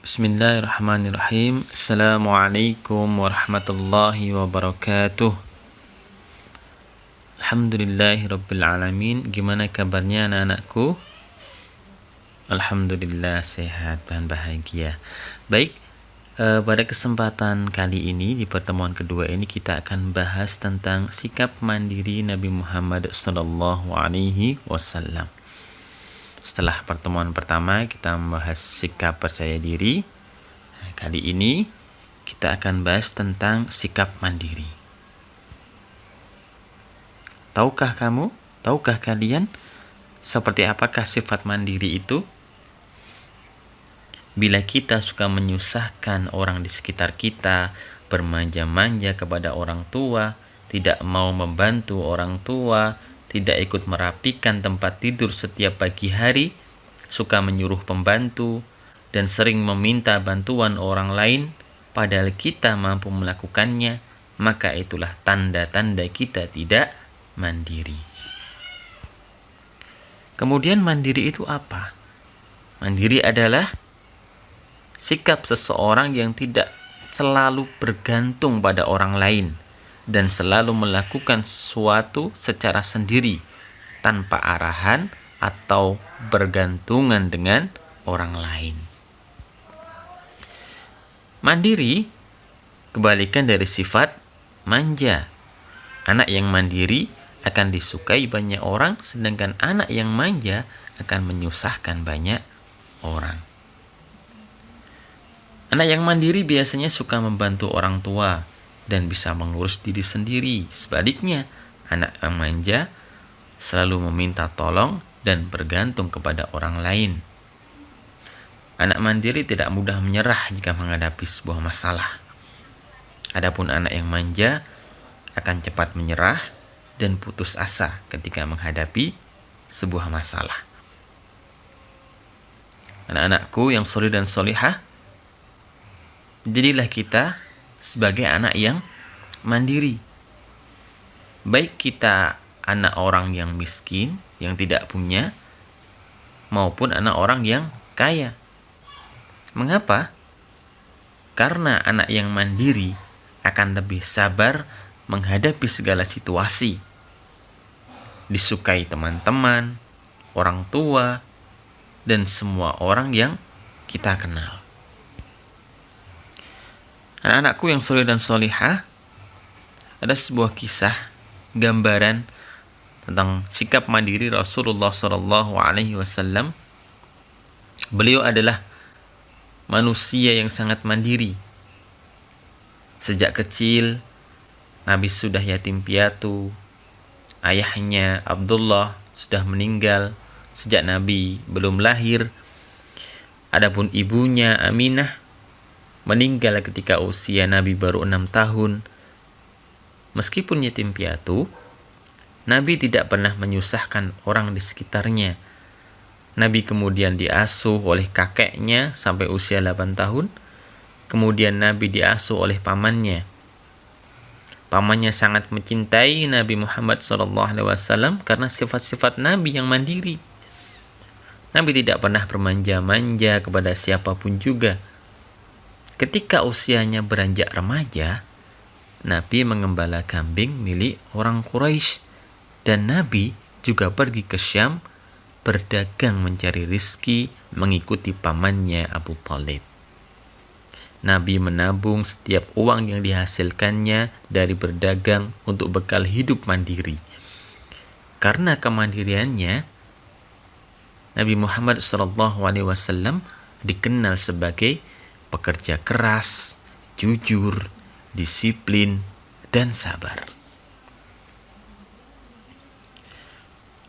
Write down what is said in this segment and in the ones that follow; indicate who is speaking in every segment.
Speaker 1: Bismillahirrahmanirrahim. Assalamualaikum warahmatullahi wabarakatuh. Alhamdulillahirabbil alamin. Gimana kabarnya anak-anakku? Alhamdulillah sehat dan bahagia. Baik, pada kesempatan kali ini di pertemuan kedua ini kita akan bahas tentang sikap mandiri Nabi Muhammad sallallahu alaihi wasallam. Setelah pertemuan pertama kita membahas sikap percaya diri. Kali ini kita akan bahas tentang sikap mandiri. Tahukah kalian seperti apakah sifat mandiri itu? Bila kita suka menyusahkan orang di sekitar kita, bermanja-manja kepada orang tua, tidak mau membantu orang tua, tidak ikut merapikan tempat tidur setiap pagi hari, suka menyuruh pembantu, dan sering meminta bantuan orang lain, padahal kita mampu melakukannya, maka itulah tanda-tanda kita tidak mandiri. Kemudian mandiri itu apa? Mandiri adalah sikap seseorang yang tidak selalu bergantung pada orang lain dan selalu melakukan sesuatu secara sendiri tanpa arahan atau bergantungan dengan orang lain. Mandiri kebalikan dari sifat manja. Anak yang mandiri akan disukai banyak orang, sedangkan anak yang manja akan menyusahkan banyak orang. Anak yang mandiri biasanya suka membantu orang tua dan bisa mengurus diri sendiri. Sebaliknya, anak yang manja selalu meminta tolong dan bergantung kepada orang lain. Anak mandiri tidak mudah menyerah jika menghadapi sebuah masalah. Adapun anak yang manja akan cepat menyerah dan putus asa ketika menghadapi sebuah masalah. Anak-anakku yang soleh dan solihah, jadilah kita sebagai anak yang mandiri. Baik kita anak orang yang miskin, yang tidak punya, maupun anak orang yang kaya. Mengapa? Karena anak yang mandiri akan lebih sabar menghadapi segala situasi. Disukai teman-teman, orang tua, dan semua orang yang kita kenal. Anak-anakku yang soleh dan solihah, ada sebuah kisah gambaran tentang sikap mandiri Rasulullah SAW. Beliau adalah manusia yang sangat mandiri. Sejak kecil, Nabi sudah yatim piatu. Ayahnya Abdullah sudah meninggal sejak Nabi belum lahir. Adapun ibunya Aminah meninggal ketika usia Nabi baru 6 tahun. Meskipun yatim piatu, Nabi tidak pernah menyusahkan orang di sekitarnya. Nabi kemudian diasuh oleh kakeknya sampai usia 8 tahun. Kemudian Nabi diasuh oleh pamannya. Pamannya sangat mencintai Nabi Muhammad SAW karena sifat-sifat Nabi yang mandiri. Nabi tidak pernah bermanja-manja kepada siapapun juga. Ketika usianya beranjak remaja, Nabi mengembala kambing milik orang Quraisy dan Nabi juga pergi ke Syam berdagang mencari rizki mengikuti pamannya Abu Thalib. Nabi menabung setiap uang yang dihasilkannya dari berdagang untuk bekal hidup mandiri. Karena kemandiriannya, Nabi Muhammad SAW dikenal sebagai pekerja keras, jujur, disiplin, dan sabar.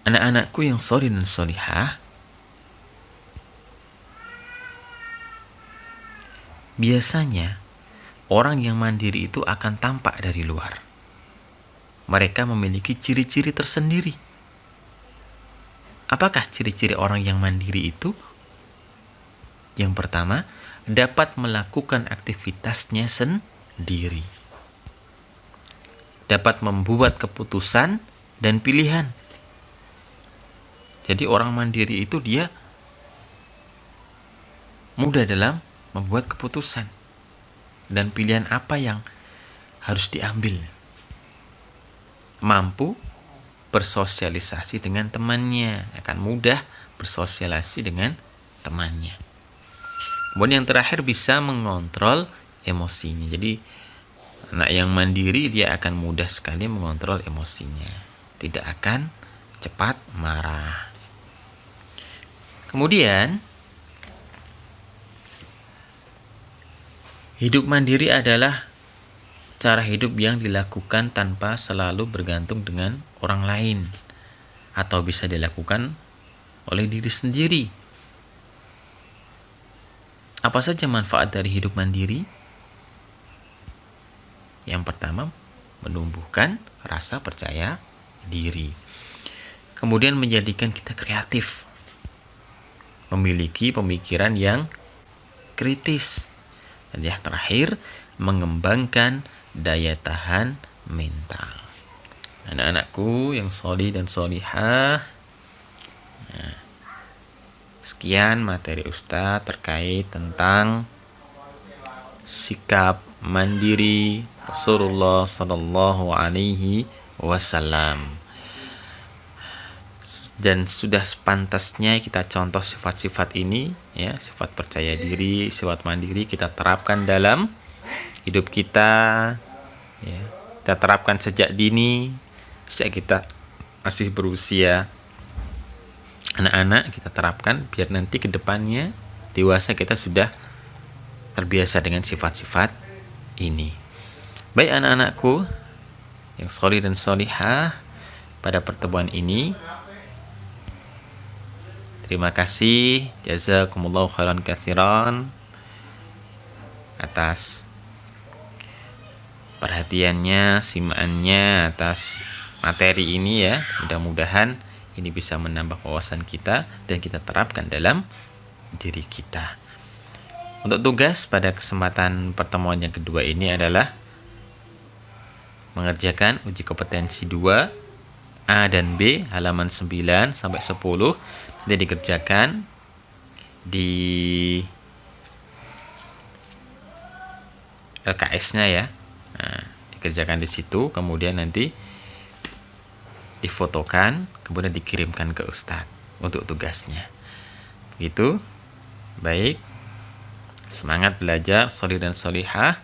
Speaker 1: Anak-anakku yang soleh dan solihah, biasanya orang yang mandiri itu akan tampak dari luar. Mereka memiliki ciri-ciri tersendiri. Apakah ciri-ciri orang yang mandiri itu? Yang pertama, dapat melakukan aktivitasnya sendiri. Dapat membuat keputusan dan pilihan. Jadi orang mandiri itu dia mudah dalam membuat keputusan dan pilihan apa yang harus diambil. Mampu bersosialisasi dengan temannya, akan mudah bersosialisasi dengan temannya. Kemudian yang terakhir, bisa mengontrol emosinya. Jadi anak yang mandiri dia akan mudah sekali mengontrol emosinya, tidak akan cepat marah. Kemudian hidup mandiri adalah cara hidup yang dilakukan tanpa selalu bergantung dengan orang lain, atau bisa dilakukan oleh diri sendiri. Apa saja manfaat dari hidup mandiri? Yang pertama, menumbuhkan rasa percaya diri. Kemudian menjadikan kita kreatif, memiliki pemikiran yang kritis. Dan yang terakhir, mengembangkan daya tahan mental. Anak-anakku yang sholih dan sholihah, sekian materi Ustadz terkait tentang sikap mandiri Rasulullah Sallallahu Alaihi Wasallam. Dan sudah sepantasnya kita contoh sifat-sifat ini, ya, sifat percaya diri, sifat mandiri kita terapkan dalam hidup kita, ya. Kita terapkan sejak dini, sejak kita masih berusia anak-anak, kita terapkan biar nanti ke depannya dewasa kita sudah terbiasa dengan sifat-sifat ini. Baik anak-anakku yang sholih dan sholihah, pada pertemuan ini terima kasih, jazakumullahu khairan katsiran atas perhatiannya, simaannya atas materi ini, ya. Mudah-mudahan ini bisa menambah wawasan kita dan kita terapkan dalam diri kita. Untuk tugas pada kesempatan pertemuan yang kedua ini adalah mengerjakan uji kompetensi 2 A dan B halaman 9 sampai 10. Nanti dikerjakan di LKS-nya, ya. Nah, dikerjakan di situ, kemudian nanti difotokan, kemudian dikirimkan ke Ustadz untuk tugasnya. Begitu. Baik. Semangat belajar, sholih dan sholihah.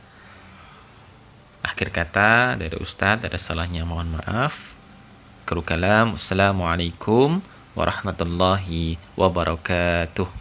Speaker 1: Akhir kata dari Ustadz, ada salahnya mohon maaf. Akhirul kalam, assalamualaikum warahmatullahi wabarakatuh.